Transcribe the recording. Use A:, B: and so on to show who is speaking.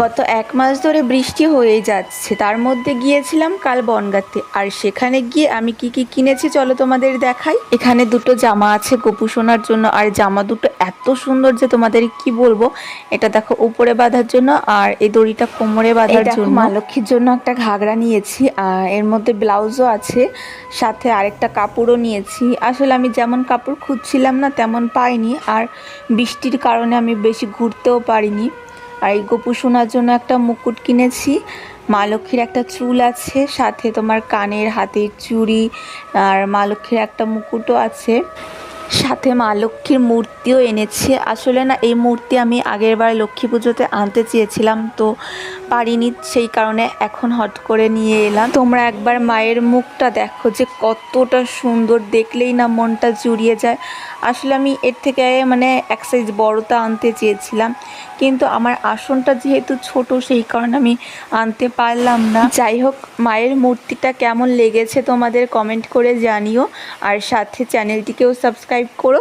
A: গত ১ মাস ধরে বৃষ্টি হয়েই যাচ্ছে, তার মধ্যে গিয়েছিলাম কাল বনগাঁতে। আর সেখানে গিয়ে আমি কি কি কিনেছি চলো তোমাদের দেখাই। এখানে দুটো জামা আছে গপু সোনার জন্য, আর জামা দুটো এত সুন্দর যে তোমাদের কি বলবো। এটা দেখো উপরে বাঁধার জন্য, আর এই দড়িটা কোমরে বাঁধার জন্য। মা লক্ষ্মীর জন্য একটা ঘাগরা নিয়েছি, আর এর মধ্যে ব্লাউজও আছে, সাথে আরেকটা কাপড়ও নিয়েছি। আসলে আমি যেমন কাপড় খুঁজছিলাম না তেমন পাইনি, আর বৃষ্টির কারণে আমি বেশি ঘুরতেও পারিনি। আর এই গপু সোনার জন্য একটা মুকুট কিনেছি, মা লক্ষ্মীর একটা চুল আছে, সাথে তোমার কানের হাতের চুড়ি, আর মা লক্ষ্মীর একটা মুকুটও আছে, সাথে মা লক্ষ্মীর মূর্তিও এনেছি। আসলে না এই মূর্তি আমি আগের বার লক্ষ্মী পুজোতে আনতে চেয়েছিলাম, তো পারিনি, সেই কারণে এখন হট করে নিয়ে এলাম। তোমরা একবার মায়ের মুখটা দেখো যে কতটা সুন্দর, দেখলেই না মনটা জুড়িয়ে যায়। আসলে আমি এর থেকে মানে এক সাইজ বড়টা আনতে চেয়েছিলাম, কিন্তু আমার আসনটা যেহেতু ছোট সেই কারণে আমি আনতে পারলাম না। যাই হোক, মায়ের মূর্তিটা কেমন লেগেছে তোমাদের কমেন্ট করে জানিও, আর সাথে চ্যানেলটিকেও সাবস্ক্রাইব করো।